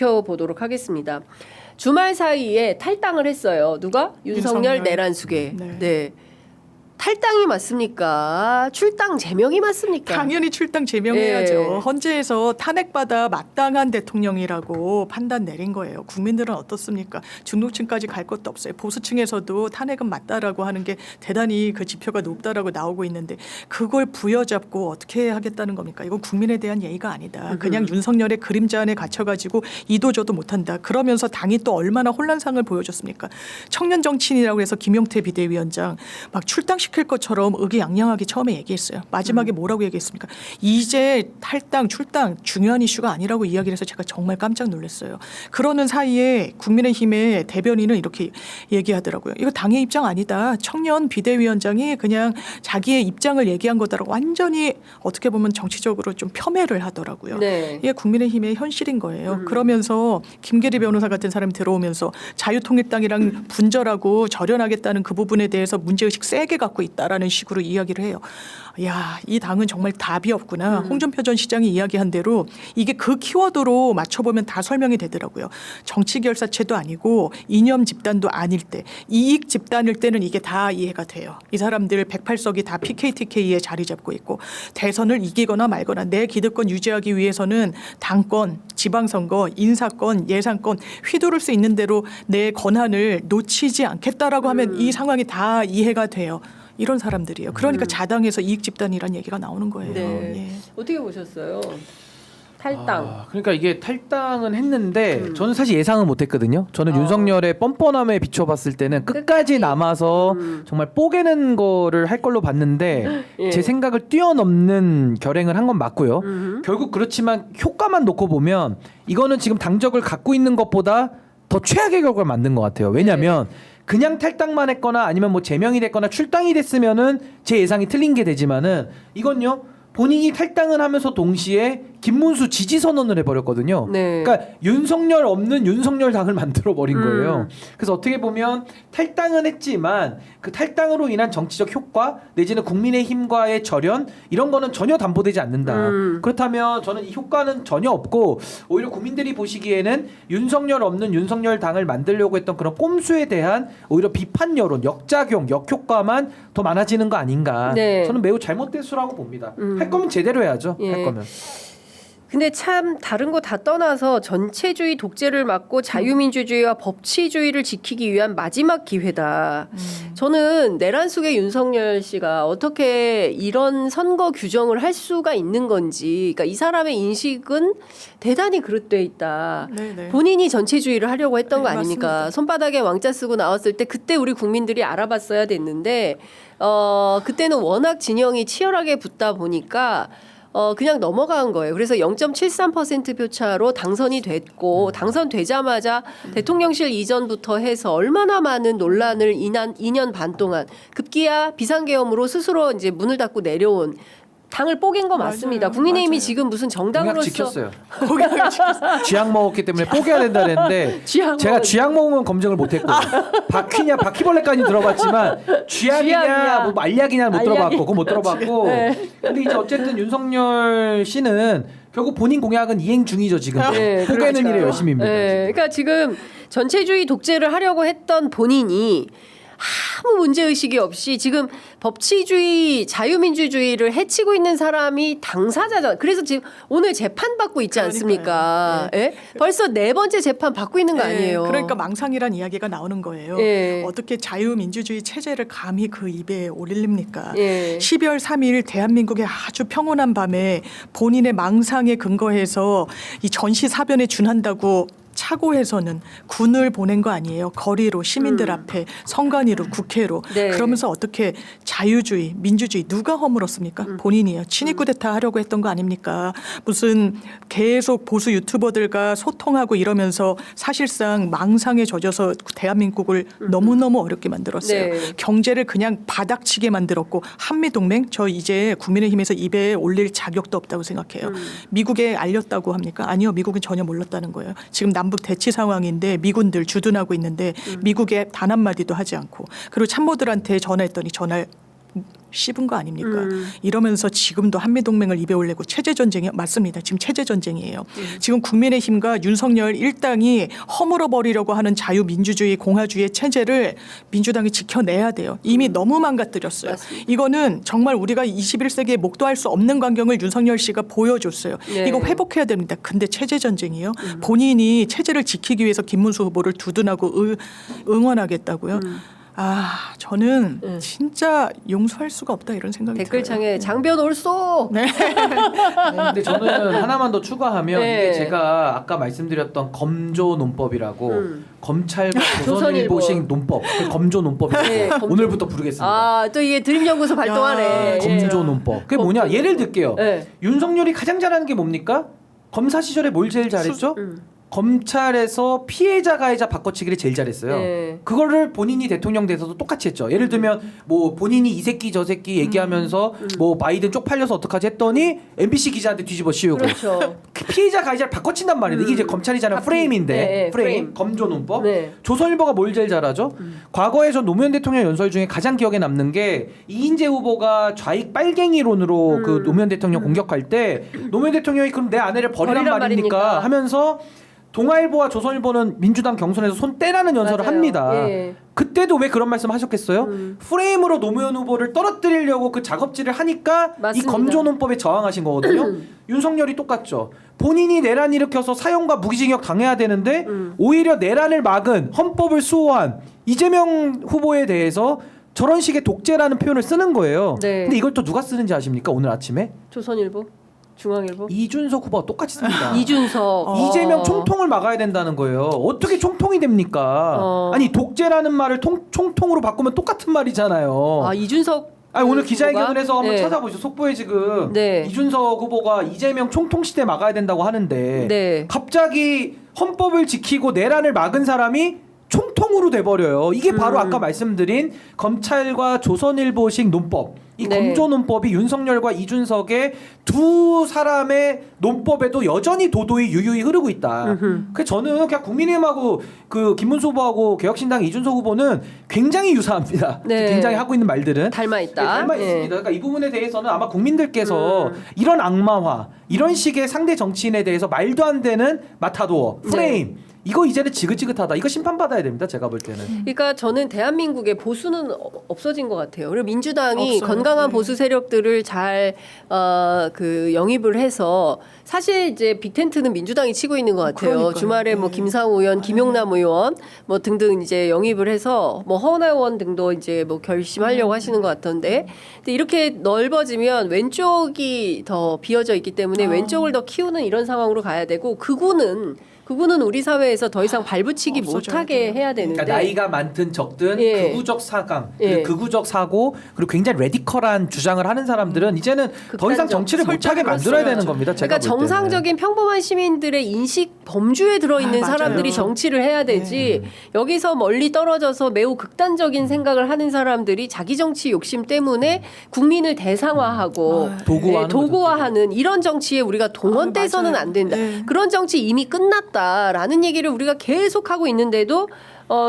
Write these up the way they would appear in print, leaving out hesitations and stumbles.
보도록 하겠습니다. 주말 사이에 탈당을 했어요. 누가? 윤석열, 내란숙에. 네. 탈당이 맞습니까? 출당 제명이 맞습니까? 당연히 출당 제명해야죠. 예. 헌재에서 탄핵받아 마땅한 대통령이라고 판단 내린 거예요. 국민들은 어떻습니까? 중도층까지 갈 것도 없어요. 보수층에서도 탄핵은 맞다라고 하는 게 대단히 그 지표가 높다라고 나오고 있는데 그걸 부여잡고 어떻게 하겠다는 겁니까? 이건 국민에 대한 예의가 아니다. 그냥 윤석열의 그림자 안에 갇혀가지고 이도저도 못한다. 그러면서 당이 또 얼마나 혼란상을 보여줬습니까? 청년 정치인이라고 해서 김용태 비대위원장 막 출당시킬 것처럼 의기양양하게 처음에 얘기했어요. 마지막에 뭐라고 얘기했습니까? 이제 탈당, 출당 중요한 이슈가 아니라고 이야기를 해서 제가 정말 깜짝 놀랐어요. 그러는 사이에 국민의힘의 대변인은 이렇게 얘기하더라고요. 이거 당의 입장 아니다. 청년 비대위원장이 그냥 자기의 입장을 얘기한 거다라고 완전히 어떻게 보면 정치적으로 좀 폄훼를 하더라고요. 네. 이게 국민의힘의 현실인 거예요. 그러면서 김계리 변호사 같은 사람이 들어오면서 자유통일당이랑 분절하고 절연하겠다는 그 부분에 대해서 문제의식 세게 갖고 있다라는 식으로 이야기를 해요. 야, 이 당은 정말 답이 없구나. 홍준표 전 시장이 이야기한 대로 이게 그 키워드로 맞춰보면 다 설명이 되더라고요. 정치 결사체도 아니고 이념 집단도 아닐 때, 이익 집단일 때는 이게 다 이해가 돼요. 이 사람들 108석이 다 PKTK에 자리 잡고 있고 대선을 이기거나 말거나 내 기득권 유지하기 위해서는 당권, 지방선거, 인사권, 예산권 휘두를 수 있는 대로 내 권한을 놓치지 않겠다라고 하면 이 상황이 다 이해가 돼요. 이런 사람들이에요. 그러니까 자당에서 이익 집단이라는 얘기가 나오는 거예요. 네. 예. 어떻게 보셨어요? 탈당. 그러니까 이게 탈당은 했는데 저는 사실 예상은 못했거든요. 저는 윤석열의 뻔뻔함에 비춰봤을 때는 끝까지 남아서 정말 뽀개는 거를 할 걸로 봤는데 예. 제 생각을 뛰어넘는 결행을 한 건 맞고요. 결국 그렇지만 효과만 놓고 보면 이거는 지금 당적을 갖고 있는 것보다 더 최악의 결과를 만든 것 같아요. 왜냐하면 그냥 탈당만 했거나 아니면 뭐 제명이 됐거나 출당이 됐으면은 제 예상이 틀린 게 되지만은 이건요. 본인이 탈당을 하면서 동시에 김문수 지지 선언을 해버렸거든요. 네. 그러니까 윤석열 없는 윤석열 당을 만들어 버린 거예요. 그래서 어떻게 보면 탈당은 했지만 그 탈당으로 인한 정치적 효과 내지는 국민의힘과의 절연 이런 거는 전혀 담보되지 않는다. 그렇다면 저는 이 효과는 전혀 없고 오히려 국민들이 보시기에는 윤석열 없는 윤석열 당을 만들려고 했던 그런 꼼수에 대한 오히려 비판 여론, 역작용, 역효과만 더 많아지는 거 아닌가. 네. 저는 매우 잘못된 수라고 봅니다. 할 거면 제대로 해야죠. 예. 할 거면. 근데 참 다른 거 다 떠나서 전체주의 독재를 막고 자유민주주의와 법치주의를 지키기 위한 마지막 기회다. 저는 내란 속의 윤석열 씨가 어떻게 이런 선거 규정을 할 수가 있는 건지, 그러니까 이 사람의 인식은 대단히 그릇돼 있다. 네네. 본인이 전체주의를 하려고 했던 거 네, 아닙니까? 맞습니다. 손바닥에 왕자 쓰고 나왔을 때 그때 우리 국민들이 알아봤어야 됐는데 그때는 워낙 진영이 치열하게 붙다 보니까 그냥 넘어간 거예요. 그래서 0.73% 표차로 당선이 됐고 당선되자마자 대통령실 이전부터 해서 얼마나 많은 논란을 2년 반 동안 급기야 비상계엄으로 스스로 이제 문을 닫고 내려온 당을 뽀갠 거 맞습니다. 맞아요. 국민의힘이 맞아요. 지금 무슨 공약 정당으로서 지켰어요. 쥐약 먹었기 때문에 포기해야 된다 그랬는데 쥐약 제가 먹었- 쥐약 먹으면 검증을 못했고 바퀴냐 바퀴벌레까지 들어봤지만 쥐약이냐 쥐약이냐. 뭐 알약이냐 못 알약이. 들어봤고 그거 못 들어봤고 네. 근데 이제 어쨌든 윤석열 씨는 결국 본인 공약은 이행 중이죠 지금. 네, 포기하는 그러니까요. 일에 열심입니다. 네, 그러니까 지금 전체주의 독재를 하려고 했던 본인이 아무 문제의식이 없이 지금 법치주의, 자유민주주의를 해치고 있는 사람이 당사자잖아요. 그래서 지금 오늘 재판받고 있지 않습니까? 예? 벌써 4번째 재판 받고 있는 거 아니에요. 그러니까 망상이란 이야기가 나오는 거예요. 예. 어떻게 자유민주주의 체제를 감히 그 입에 올립니까? 예. 12월 3일 대한민국의 아주 평온한 밤에 본인의 망상에 근거해서 이 전시사변에 준한다고 착오해서는 군을 보낸 거 아니에요. 거리로 시민들 앞에 선관위로 국회로. 네. 그러면서 어떻게 자유주의, 민주주의 누가 허물었습니까? 본인이에요. 친위 쿠데타 하려고 했던 거 아닙니까? 무슨 계속 보수 유튜버들과 소통하고 이러면서 사실상 망상에 젖어서 대한민국을 너무너무 어렵게 만들었어요. 네. 경제를 그냥 바닥치게 만들었고 한미동맹 저 이제 국민의힘에서 입에 올릴 자격도 없다고 생각해요. 미국에 알렸다고 합니까? 아니요. 미국은 전혀 몰랐다는 거예요. 지금 남북 대치 상황인데 미군들 주둔하고 있는데 미국에 단 한마디도 하지 않고 그리고 참모들한테 전화했더니 전화를 씹은 거 아닙니까? 이러면서 지금도 한미동맹을 입에 올리고 체제전쟁이 맞습니다. 지금 체제전쟁이에요. 지금 국민의힘과 윤석열 일당이 허물어버리려고 하는 자유민주주의 공화주의 체제를 민주당이 지켜내야 돼요. 이미 너무 망가뜨렸어요. 맞습니다. 이거는 정말 우리가 21세기에 목도할 수 없는 광경을 윤석열 씨가 보여줬어요. 네. 이거 회복해야 됩니다. 근데 체제전쟁이에요. 본인이 체제를 지키기 위해서 김문수 후보를 두둔하고 응원하겠다고요. 아, 저는 진짜 용서할 수가 없다 이런 생각이 댓글창에 들어요. 장변 올쏘. 네. 근데 저는 하나만 더 추가하면 네. 이게 제가 아까 말씀드렸던 검조 논법이라고 검찰과 조선일보. 조선일보식 논법, 그 검조 논법이라고 네, 검조. 오늘부터 부르겠습니다. 아, 또 이게 드림연구소 발동하네. 야, 예. 검조 논법. 그게 뭐냐? 예를 들게요. 네. 윤석열이 가장 잘하는 게 뭡니까? 검사 시절에 뭘 제일 잘했죠? 검찰에서 피해자 가해자 바꿔치기를 제일 잘했어요. 네. 그거를 본인이 대통령 돼서도 똑같이 했죠. 예를 들면 뭐 본인이 이 새끼 저 새끼 얘기하면서 뭐 바이든 쪽팔려서 어떡하지 했더니 MBC 기자한테 뒤집어 씌우고 그렇죠. 그 피해자 가해자를 바꿔친단 말이에요. 이게 이제 검찰이잖아요. 프레임인데 네, 프레임 검조 논법. 네. 조선일보가 뭘 제일 잘하죠? 과거에 전 노무현 대통령 연설 중에 가장 기억에 남는 게 이인재 후보가 좌익 빨갱이론으로 그 노무현 대통령 공격할 때 노무현 대통령이 그럼 내 아내를 버리란 버리란 말입니까? 말입니까? 하면서 동아일보와 조선일보는 민주당 경선에서 손 떼라는 연설을 맞아요. 합니다. 예. 그때도 왜 그런 말씀 하셨겠어요? 프레임으로 노무현 후보를 떨어뜨리려고 그 작업질을 하니까 이 맞습니다. 검조 논법에 저항하신 거거든요. 윤석열이 똑같죠. 본인이 내란 일으켜서 사형과 무기징역 당해야 되는데 오히려 내란을 막은 헌법을 수호한 이재명 후보에 대해서 저런 식의 독재라는 표현을 쓰는 거예요. 네. 근데 이걸 또 누가 쓰는지 아십니까? 오늘 아침에 조선일보, 중앙일보, 이준석 후보가 똑같이 씁니다. 이준석. 이재명 총통을 막아야 된다는 거예요. 어떻게 총통이 됩니까? 아니 독재라는 말을 총통으로 바꾸면 똑같은 말이잖아요. 아, 이준석. 아니 오늘 기자회견을 해서 한번 네. 찾아보시죠. 속보에 지금 네. 이준석 후보가 이재명 총통 시대 막아야 된다고 하는데 네. 갑자기 헌법을 지키고 내란을 막은 사람이 총통으로 돼버려요. 이게 바로 아까 말씀드린 검찰과 조선일보식 논법. 이 네. 검조 논법이 윤석열과 이준석의 두 사람의 논법에도 여전히 도도히 유유히 흐르고 있다. 그래서 저는 그냥 국민의힘하고 그 김문수 후보하고 개혁신당 이준석 후보는 굉장히 유사합니다. 네. 굉장히 하고 있는 말들은 닮아 있다. 네, 닮아 예. 있습니다. 그러니까 이 부분에 대해서는 아마 국민들께서 이런 악마화, 이런 식의 상대 정치인에 대해서 말도 안 되는 마타도어, 프레임 이거 이제는 지긋지긋하다. 이거 심판받아야 됩니다. 제가 볼 때는. 그러니까 저는 대한민국의 보수는 없어진 것 같아요. 그리고 민주당이 없어요. 건강한 네. 보수 세력들을 잘 그 영입을 해서 사실 이제 빅텐트는 민주당이 치고 있는 것 같아요. 그러니까요. 주말에 뭐 네. 김상우 의원, 김용남 의원 뭐 등등 이제 영입을 해서 뭐 허은하 의원 등도 이제 뭐 결심하려고 하시는 것 같던데, 근데 이렇게 넓어지면 왼쪽이 더 비어져 있기 때문에 왼쪽을 더 키우는 이런 상황으로 가야 되고 그구는 우리 사회에서 더 이상 발붙이기 없어져야 못하게 돼요. 해야 되는데. 그러니까 나이가 많든 적든 예. 극우적 사강, 예. 극우적 사고 그리고 굉장히 레디컬한 주장을 하는 사람들은 이제는 더 이상 극단적, 정치를 못하게 만들어야 되는 겁니다. 제가 그러니까 볼 때는. 정상적인 평범한 시민들의 인식 범주에 들어있는 아, 맞아요. 사람들이 정치를 해야 되지, 여기서 멀리 떨어져서 매우 극단적인 생각을 하는 사람들이 자기 정치 욕심 때문에 국민을 대상화하고 도구화하는 도구화하는 이런 정치에 우리가 동원돼서는 맞아요. 안 된다. 네. 그런 정치 이미 끝났다라는 얘기를 우리가 계속 하고 있는데도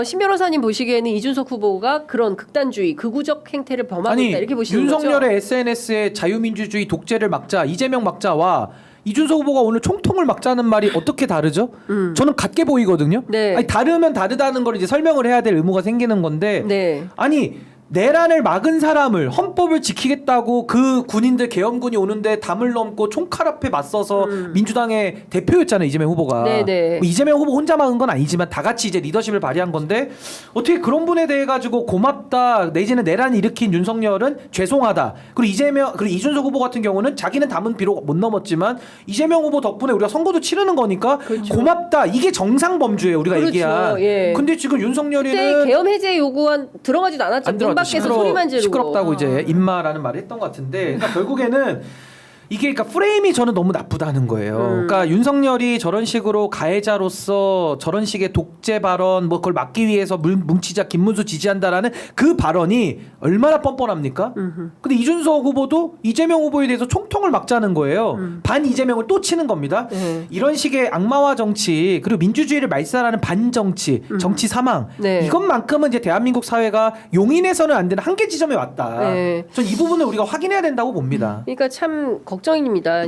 신 변호사님 보시기에는 이준석 후보가 그런 극단주의, 극우적 행태를 범하고 아니 있다 이렇게 보시는 윤석열의 거죠? SNS에 자유민주주의 독재를 막자, 이재명 막자와 이준석 후보가 오늘 총통을 막자는 말이 어떻게 다르죠? 저는 같게 보이거든요. 네. 아니, 다르면 다르다는 걸 이제 설명을 해야 될 의무가 생기는 건데 네. 아니 내란을 막은 사람을 헌법을 지키겠다고 그 군인들 계엄군이 오는데 담을 넘고 총칼 앞에 맞서서 민주당의 대표였잖아요, 이재명 후보가. 네네. 뭐 이재명 후보 혼자 막은 건 아니지만 다 같이 이제 리더십을 발휘한 건데 어떻게 그런 분에 대해 가지고 고맙다 내지는 내란 일으킨 윤석열은 죄송하다. 그리고 이준석 후보 같은 경우는 자기는 담은 비록 못 넘었지만 이재명 후보 덕분에 우리가 선거도 치르는 거니까 그렇죠. 고맙다. 이게 정상 범주예요, 우리가 그렇죠. 얘기한. 예. 근데 지금 그때 윤석열이는 계엄 해제 요구안 들어가지도 않았죠. 문 밖에서 소리만 지르고. 시끄럽다고 이제 임마라는 말을 했던 것 같은데, 그러니까 결국에는 이게 그러니까 프레임이 저는 너무 나쁘다는 거예요. 그러니까 윤석열이 저런 식으로 가해자로서 저런 식의 독재 발언 뭐 그걸 막기 위해서 뭉치자 김문수 지지한다라는 그 발언이 얼마나 뻔뻔합니까? 근데 이준석 후보도 이재명 후보에 대해서 총통을 막자는 거예요. 반 이재명을 또 치는 겁니다. 이런 식의 악마화 정치 그리고 민주주의를 말살하는 반정치, 정치 사망 네. 이것만큼은 이제 대한민국 사회가 용인해서는 안 되는 한계 지점에 왔다. 네. 전 이 부분을 우리가 확인해야 된다고 봅니다. 그러니까 참 걱정입니다.